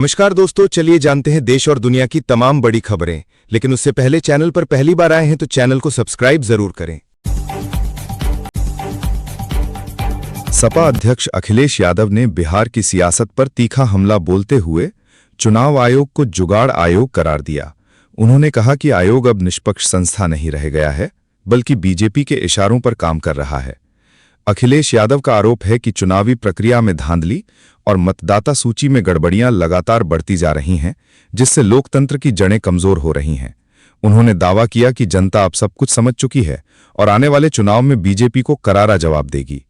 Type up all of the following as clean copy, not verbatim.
नमस्कार दोस्तों, चलिए जानते हैं देश और दुनिया की तमाम बड़ी खबरें। लेकिन उससे पहले चैनल पर पहली बार आए हैं तो चैनल को सब्सक्राइब जरूर करें। सपा अध्यक्ष अखिलेश यादव ने बिहार की सियासत पर तीखा हमला बोलते हुए चुनाव आयोग को जुगाड़ आयोग करार दिया। उन्होंने कहा कि आयोग अब निष्पक्ष संस्था नहीं रह गया है, बल्कि बीजेपी के इशारों पर काम कर रहा है। अखिलेश यादव का आरोप है कि चुनावी प्रक्रिया में धांधली और मतदाता सूची में गड़बड़ियां लगातार बढ़ती जा रही हैं, जिससे लोकतंत्र की जड़ें कमजोर हो रही हैं। उन्होंने दावा किया कि जनता अब सब कुछ समझ चुकी है और आने वाले चुनाव में बीजेपी को करारा जवाब देगी।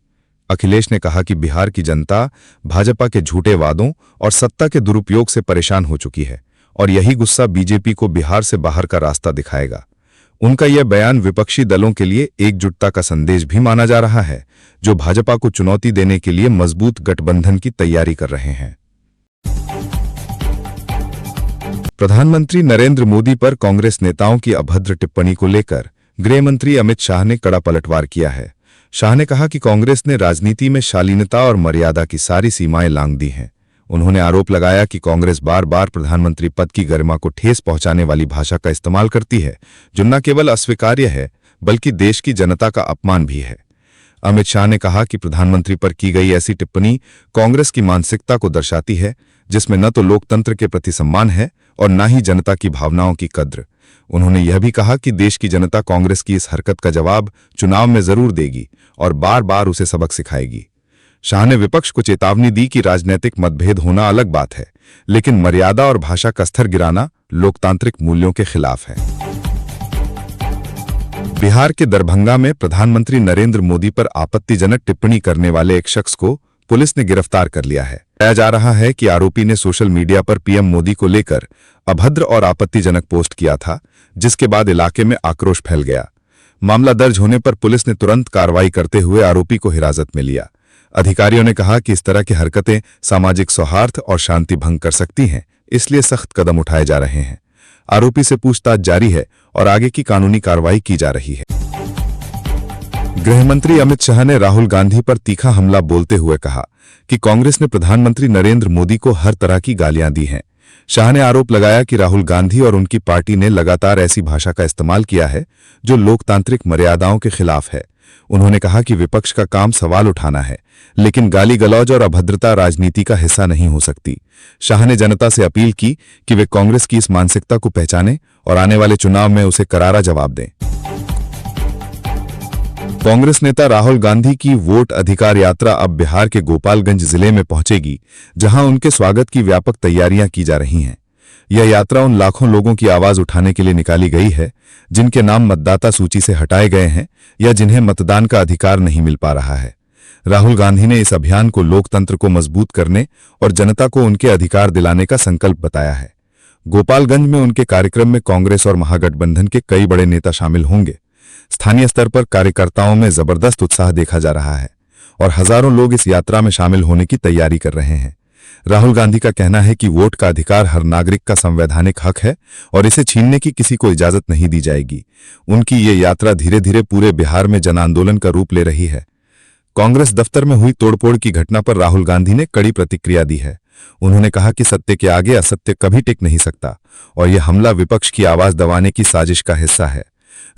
अखिलेश ने कहा कि बिहार की जनता भाजपा के झूठे वादों और सत्ता के दुरुपयोग से परेशान हो चुकी है और यही गुस्सा बीजेपी को बिहार से बाहर का रास्ता दिखाएगा। उनका यह बयान विपक्षी दलों के लिए एकजुटता का संदेश भी माना जा रहा है, जो भाजपा को चुनौती देने के लिए मजबूत गठबंधन की तैयारी कर रहे हैं। प्रधानमंत्री नरेंद्र मोदी पर कांग्रेस नेताओं की अभद्र टिप्पणी को लेकर गृह मंत्री अमित शाह ने कड़ा पलटवार किया है। शाह ने कहा कि कांग्रेस ने राजनीति में शालीनता और मर्यादा की सारी सीमाएं लांघ दी हैं। उन्होंने आरोप लगाया कि कांग्रेस बार बार प्रधानमंत्री पद की गरिमा को ठेस पहुंचाने वाली भाषा का इस्तेमाल करती है, जो न केवल अस्वीकार्य है बल्कि देश की जनता का अपमान भी है। अमित शाह ने कहा कि प्रधानमंत्री पर की गई ऐसी टिप्पणी कांग्रेस की मानसिकता को दर्शाती है, जिसमें न तो लोकतंत्र के प्रति सम्मान है और न ही जनता की भावनाओं की कद्र। उन्होंने यह भी कहा कि देश की जनता कांग्रेस की इस हरकत का जवाब चुनाव में जरूर देगी और बार बार उसे सबक सिखाएगी। शाह ने विपक्ष को चेतावनी दी कि राजनीतिक मतभेद होना अलग बात है, लेकिन मर्यादा और भाषा का स्तर गिराना लोकतांत्रिक मूल्यों के खिलाफ है। बिहार के दरभंगा में प्रधानमंत्री नरेंद्र मोदी पर आपत्तिजनक टिप्पणी करने वाले एक शख्स को पुलिस ने गिरफ्तार कर लिया है। बताया जा रहा है कि आरोपी ने सोशल मीडिया पर पीएम मोदी को लेकर अभद्र और आपत्तिजनक पोस्ट किया था, जिसके बाद इलाके में आक्रोश फैल गया। मामला दर्ज होने पर पुलिस ने तुरंत कार्रवाई करते हुए आरोपी को हिरासत में लिया। अधिकारियों ने कहा कि इस तरह की हरकतें सामाजिक सौहार्द और शांति भंग कर सकती हैं, इसलिए सख्त कदम उठाए जा रहे हैं। आरोपी से पूछताछ जारी है और आगे की कानूनी कार्रवाई की जा रही है। गृहमंत्री अमित शाह ने राहुल गांधी पर तीखा हमला बोलते हुए कहा कि कांग्रेस ने प्रधानमंत्री नरेंद्र मोदी को हर तरह की गालियां दी हैं। शाह ने आरोप लगाया कि राहुल गांधी और उनकी पार्टी ने लगातार ऐसी भाषा का इस्तेमाल किया है जो लोकतांत्रिक मर्यादाओं के खिलाफ है। उन्होंने कहा कि विपक्ष का काम सवाल उठाना है, लेकिन गाली गलौज और अभद्रता राजनीति का हिस्सा नहीं हो सकती। शाह ने जनता से अपील की कि वे कांग्रेस की इस मानसिकता को पहचानें और आने वाले चुनाव में उसे करारा जवाब दें। कांग्रेस नेता राहुल गांधी की वोट अधिकार यात्रा अब बिहार के गोपालगंज जिले में पहुंचेगी, जहां उनके स्वागत की व्यापक तैयारियां की जा रही हैं। यह यात्रा उन लाखों लोगों की आवाज उठाने के लिए निकाली गई है जिनके नाम मतदाता सूची से हटाए गए हैं या जिन्हें मतदान का अधिकार नहीं मिल पा रहा है। राहुल गांधी ने इस अभियान को लोकतंत्र को मजबूत करने और जनता को उनके अधिकार दिलाने का संकल्प बताया है। गोपालगंज में उनके कार्यक्रम में कांग्रेस और महागठबंधन के कई बड़े नेता शामिल होंगे। स्थानीय स्तर पर कार्यकर्ताओं में जबरदस्त उत्साह देखा जा रहा है और हजारों लोग इस यात्रा में शामिल होने की तैयारी कर रहे हैं। राहुल गांधी का कहना है कि वोट का अधिकार हर नागरिक का संवैधानिक हक है और इसे छीनने की किसी को इजाजत नहीं दी जाएगी। उनकी ये यात्रा धीरे धीरे पूरे बिहार में जन आंदोलन का रूप ले रही है। कांग्रेस दफ्तर में हुई तोड़फोड़ की घटना पर राहुल गांधी ने कड़ी प्रतिक्रिया दी है। उन्होंने कहा कि सत्य के आगे असत्य कभी टिक नहीं सकता और यह हमला विपक्ष की आवाज दबाने की साजिश का हिस्सा है।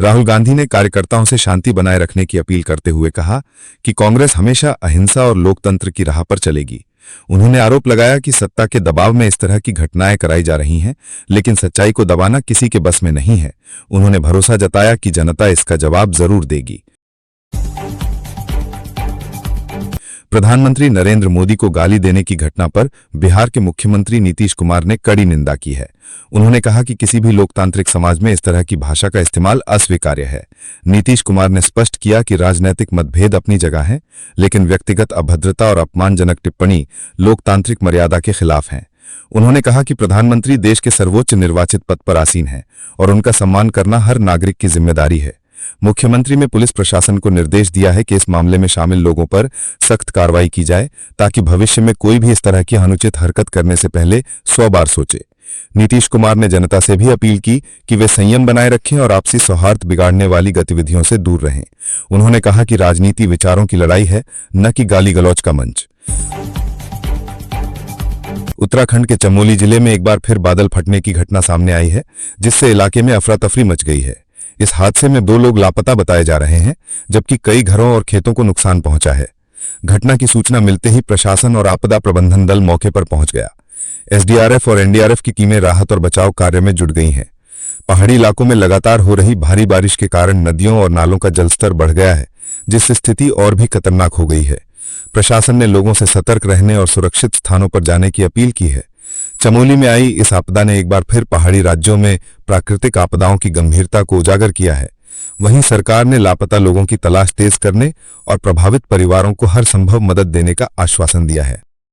राहुल गांधी ने कार्यकर्ताओं से शांति बनाए रखने की अपील करते हुए कहा कि कांग्रेस हमेशा अहिंसा और लोकतंत्र की राह पर चलेगी। उन्होंने आरोप लगाया कि सत्ता के दबाव में इस तरह की घटनाएं कराई जा रही हैं, लेकिन सच्चाई को दबाना किसी के बस में नहीं है। उन्होंने भरोसा जताया कि जनता इसका जवाब जरूर देगी। प्रधानमंत्री नरेंद्र मोदी को गाली देने की घटना पर बिहार के मुख्यमंत्री नीतीश कुमार ने कड़ी निंदा की है। उन्होंने कहा कि किसी भी लोकतांत्रिक समाज में इस तरह की भाषा का इस्तेमाल अस्वीकार्य है। नीतीश कुमार ने स्पष्ट किया कि राजनीतिक मतभेद अपनी जगह है, लेकिन व्यक्तिगत अभद्रता और अपमानजनक टिप्पणी लोकतांत्रिक मर्यादा के खिलाफ है। उन्होंने कहा कि प्रधानमंत्री देश के सर्वोच्च निर्वाचित पद पर आसीन हैं और उनका सम्मान करना हर नागरिक की जिम्मेदारी है। मुख्यमंत्री ने पुलिस प्रशासन को निर्देश दिया है कि इस मामले में शामिल लोगों पर सख्त कार्रवाई की जाए, ताकि भविष्य में कोई भी इस तरह की अनुचित हरकत करने से पहले 100 बार सोचे। नीतीश कुमार ने जनता से भी अपील की कि वे संयम बनाए रखें और आपसी सौहार्द बिगाड़ने वाली गतिविधियों से दूर रहें। उन्होंने कहा कि राजनीति विचारों की लड़ाई है, न कि गाली गलौज का मंच। उत्तराखंड के चमोली जिले में एक बार फिर बादल फटने की घटना सामने आई है, जिससे इलाके में अफरा तफरी मच गई है। इस हादसे में 2 लोग लापता बताए जा रहे हैं, जबकि कई घरों और खेतों को नुकसान पहुंचा है। घटना की सूचना मिलते ही प्रशासन और आपदा प्रबंधन दल मौके पर पहुंच गया। एसडीआरएफ और एनडीआरएफ की टीमें राहत और बचाव कार्य में जुट गई हैं। पहाड़ी इलाकों में लगातार हो रही भारी बारिश के कारण नदियों और नालों का जलस्तर बढ़ गया है, जिससे स्थिति और भी खतरनाक हो गई है। प्रशासन ने लोगों से सतर्क रहने और सुरक्षित स्थानों पर जाने की अपील की है। चमोली में आई इस आपदा ने एक बार फिर पहाड़ी राज्यों में प्राकृतिक आपदाओं की गंभीरता को उजागर किया है। वहीं सरकार ने लापता लोगों की तलाश तेज करने और प्रभावित परिवारों को हर संभव मदद देने का आश्वासन दिया है।